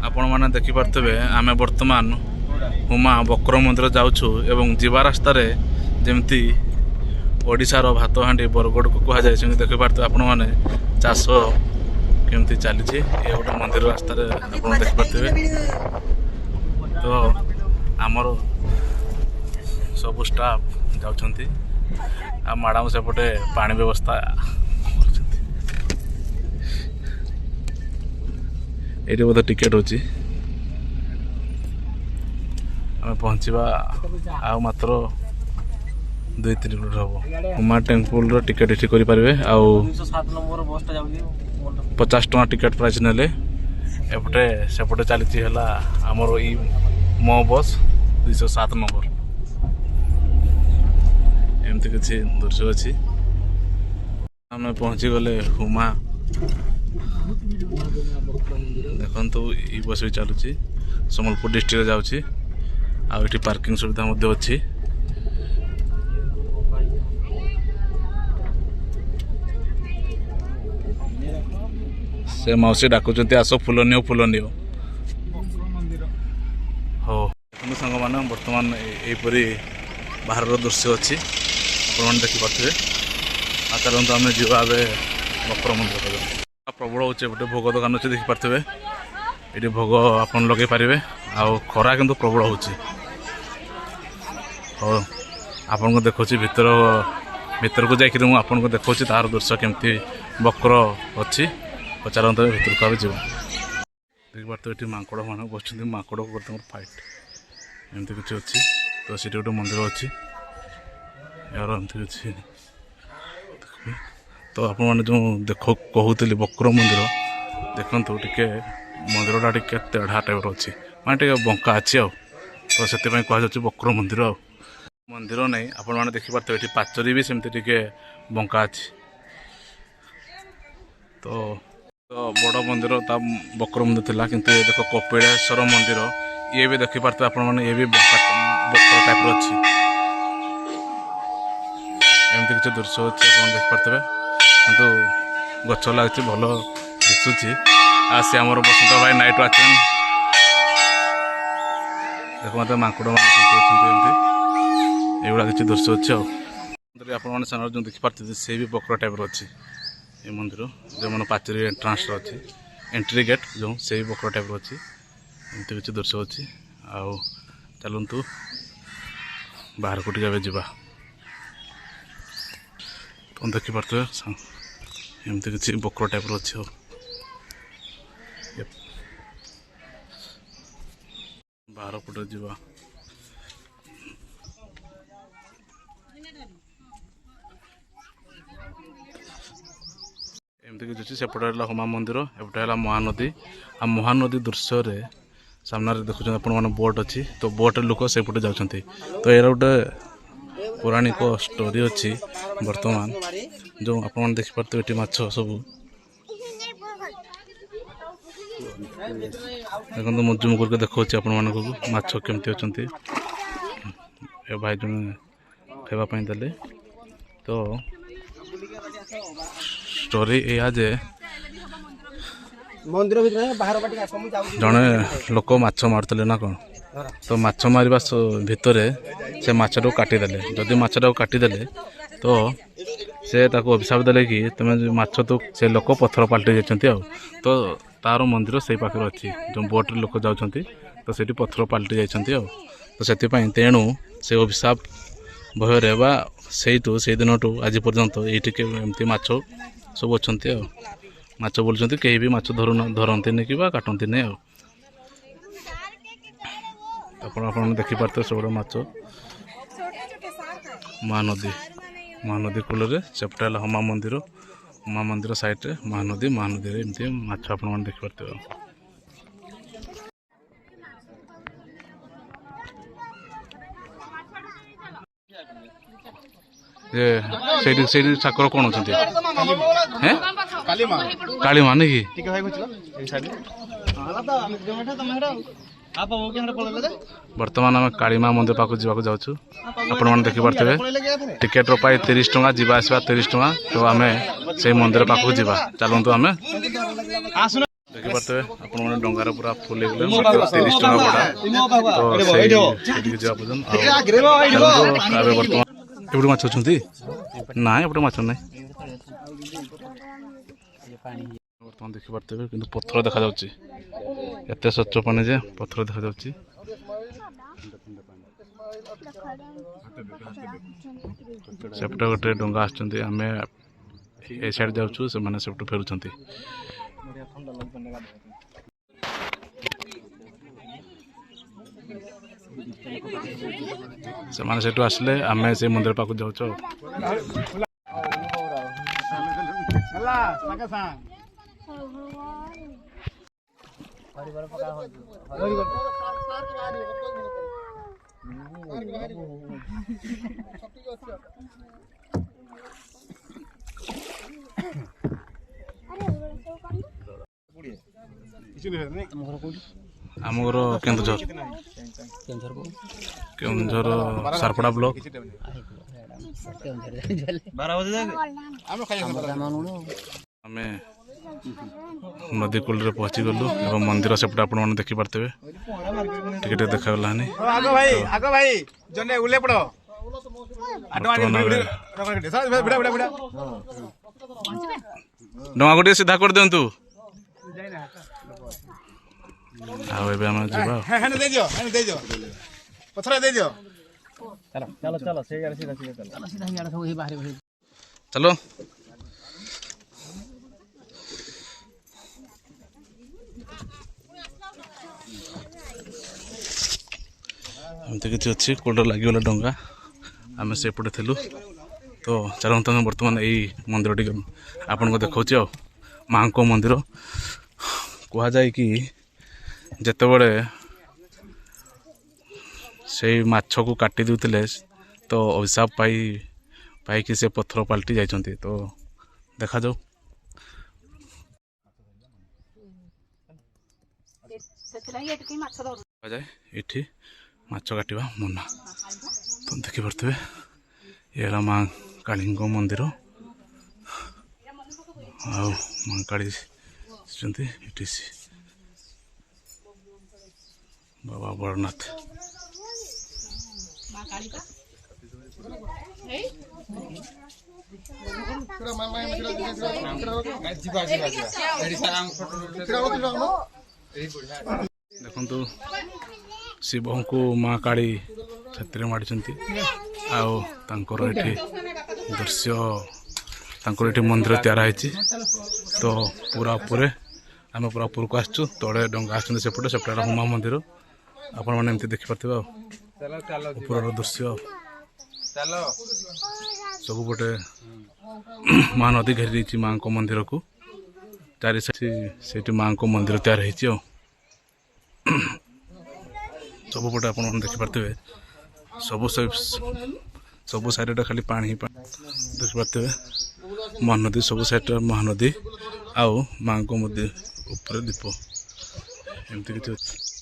आपण मैंने देखिपे आम बर्तमान हुमा बक्र मंदिर जाऊँ एवं जीवा रास्त जमती ओडिशार भात हांडी बरगढ़ को कहुए से देखिपे आपण मैंने चाष केमती चली ये गोटे मंदिर रास्त देखिपे तो आमर सब स्टाफ जाउछंती आ मैडम सेपटे पानी व्यवस्था ये बोधे टिकेट होची आम पहुँचवा आ मात्र 2-3 किलोमीटर हम उमा टेम्पल टिकेट इठी करि पारबे आ 50 टका टिकेट प्राइस नेले एपटे सेपटे चली है आमर ई मो बस 207 नंबर एमती किसी दृश्य अच्छी आम पहुँची गले हुमा देखु ये बस भी चलुची सम्बलपुर डिस्ट्रिक्ट जाऊँगी आठी पार्किंग सुविधा अच्छी से मौसी डाकुंट आस फुल नियो हो देखो सांग मैंने बर्तमान यहीपरी बाहर दृश्य अच्छी आप देखिपे आ चलते आम जा बक्र मंदिर प्रबल होचे गोटे भोग दुकान अच्छे देखिपे ये भोग आप लगे पारे आउ खरा किंतु प्रबल हो आपन को देखो भीतर को जाकर मुझे देखा तार दृश्य केमती बक्र अच्छी चलते भीतर को जा देखिपे ये माकड़ मान बस माकड़ को फाइट एमती किसी अच्छी तो सीट गोटे मंदिर अच्छी यार एमती किसी तो आप जो देख कहूली बक्र मंदिर देखु टे मंदिरटा टे तेढ़ा टाइप अच्छी माने बंका अच्छी आ तो से कहुच्छे बक्र मंदिर आ मंदिर नहीं आपण देखिपे ये पाचरी भी सेमती टे बंका अच्छी तो बड़ मंदिर बक्र मंदिर थिला किंतु देख कपिलेश्वर मंदिर ये भी देखिपे आपण ये भी बक्र टाइप अच्छी एमती किसी दृश्य अच्छे आप देखिपे किंतु गच लगे भल दिशुची आसी आमर बसंत भाई नाइट वाचमैन देख मत माकड़ मैंने ये किसी दृश्य अच्छे आप जो देखिपे से भी बक्र टाइप अच्छी ये मंदिर जो मैंने पाचेरी एंट्रांस अच्छी एंट्री गेट जो से भी बक्र टाइप अच्छी एमती किसी दृश्य अच्छी आउ चलतु बाहर को टे जा तो देखिपे एमती किसी बक्र टाइप अच्छी बाहर पटे जा एमती किसी अच्छी सेपटे हुमा मंदिर एपटे महानदी आ महानदी दृश्य सामने देखुं आप बोट अच्छी तो बोट लोक सेपटे जाती तो यार गोटे पौराणिक स्टोरी अच्छी बर्तमान जो आप देखिपे ये माछ सब देखो मुझे जूम करके देखा आप माछ केमती अच्छे ए भाई जो खावाई देले तो स्टोरी या जे जड़े लोक माछ मारुले ना कौन तो माछ मारिबा भितर से माछटा काटिदेले जदि माछटा काटिदेले तो से ताको अभिशाप देले कि तुम्हें माछ तो से लोक पत्थर पलटि जाती आ तो तार मंदिर से पाखे अच्छी जो बोट लोक जाती तो से पत्थर पलटि जाती आ तो से तेणु से अभिशाप भयर से दिन आज पर्यंत ये एमती माछ सब अच्छा माछ बोलते कहीं भी माछ धरती नहीं कि काटती नहीं आप देखिपे सब माछ महानदी कूल सेपटे हुमा मंदिर साइड महानदी एमती माछ आप देखिपे ये ठाकुर कौन अच्छा काली माँ नहीं कि बर्तमान आम काली माँ मंदिर पाक जावाक जाऊँ आपण देखिपे टिकेट पाई 30 टका जावास 30 टका तो आम से मंदिर पाक जा चलतु आम ଦେଖିପାରୁଥିବେ ଆପଣମାନେ ଡଙ୍ଗାରେ ପୁରା ଫୁଲ ହେଇଗଲେ 30 ଟଙ୍କା ଭଡ଼ା ତ ସେଇଠିକି ଯିବା ପର୍ଯ୍ୟନ୍ତ ଏବେ ବର୍ତ୍ତମାନ ଏପଟେ ମାଛ ଅଛନ୍ତି ନାଇଁ ଏପଟେ ମାଛ ନାହିଁ ବର୍ତ୍ତମାନ ଦେଖିପାରୁଥିବେ କିନ୍ତୁ ପଥର ଦେଖାଯାଉଛି ଏତେ ସ୍ୱଚ୍ଛ ପାଣି ଯେ ପଥର ଦେଖାଯାଉଛି ସେପଟେ ଗୋଟେ ଡଙ୍ଗା ଆସୁଛନ୍ତି ଆମେ ଏ ସାଇଡ୍ ଯାଉଛୁ ସେମାନେ ସେପଟୁ ଫେରୁଛନ୍ତି ସେମାନେ ସେଠୁ ଆସିଲେ ଆମେ ସେ ମନ୍ଦିର ପାଖକୁ ଯାଉଛୁ ଆମ ଘର କେନ୍ଦୁଝର କେନ୍ଦୁଝର ସାରପଡ଼ା ବ୍ଲକ ଆମେ ନଦୀ କୂଳରେ ପହଞ୍ଚିଗଲୁ ଏବଂ ମନ୍ଦିର ସେପଟେ ଆପଣମାନେ ଦେଖିପାରୁଥିବେ ଟିକେ ଟିକେ ଦେଖାଗଲାନି ଡଙ୍ଗାକୁ ଟିକେ ସିଧା କରିଦିଅନ୍ତୁ ଆଉ ଏବେ ଆମେ ଯିବା ଚାଲ ଏମିତି କିଛି ଅଛି କୋଉଟା ଲାଗିଗଲା ଡଙ୍ଗା ଆମେ ସେପଟେ ଥିଲୁ ତ ଚାଲନ୍ତୁ ଆମେ ବର୍ତ୍ତମାନ ଏଇ ମନ୍ଦିର ଟିକେ ଆପଣଙ୍କୁ ଦେଖାଉଛି ଆଉ ମାଙ୍କ ମନ୍ଦିର କୁହାଯାଏ କି ଯେତେବେଳେ ସେଇ ମାଛକୁ କାଟି ଦେଉଥିଲେ ତ ଅଭିଶାପ ପାଇକି ସେ ପଥର ପାଲଟି ଯାଇଛନ୍ତି ତ ଦେଖାଯାଉ କୁହାଯାଏ ଏଠି ମାଛ କାଟିବା ମନା ତ ଦେଖିପାରୁଥିବେ ଏ ହେଲା ମା କାଳୀଙ୍କ ମନ୍ଦିର ଆଉ ମା କାଳୀ ଆସିଛନ୍ତି ଏଠି ବାବା ବଡ଼ନାଥ ଦେଖନ୍ତୁ ଶିବଙ୍କୁ ମା କାଳୀ ଛାତିରେ ମାଡ଼ିଛନ୍ତି ଆଉ ତାଙ୍କର ଏଠି ଦୃଶ୍ୟ ତାଙ୍କର ଏଠି ମନ୍ଦିର ତିଆରି ହେଇଛି ତ ପୁରା ଉପରେ ଆମେ ପୁରା ଉପରକୁ ଆସିଛୁ ତଳେ ଡଙ୍ଗା ଆସୁଛନ୍ତି ସେପଟେ ସେପଟେ ହୁମା ମନ୍ଦିର ଆପଣମାନେ ଏମିତି ଦେଖିପାରୁଥିବେ ଆଉ ଉପରର ଦୃଶ୍ୟ ସବୁପଟେ ମହାନଦୀ ଘେରି ଦେଇଛି ମାଙ୍କ ମନ୍ଦିରକୁ ଚାରି ସେଇଠି ମାଙ୍କ ମନ୍ଦିର ତିଆରି ହେଇଛି ଆଉ ସବୁପଟେ ଆପଣମାନେ ଦେଖିପାରୁଥିବେ ସବୁ ସାଇଡ଼୍ରେ ଖାଲି ପାଣି ଦେଖିପାରୁଥିବେ ମହାନଦୀ ସବୁ ସାଇଡ଼୍ରେ ମହାନଦୀ ଆଉ ମାଙ୍କ ମନ୍ଦିର ଉପରେ ଦୀପ ଏମିତି କିଛି ଅଛି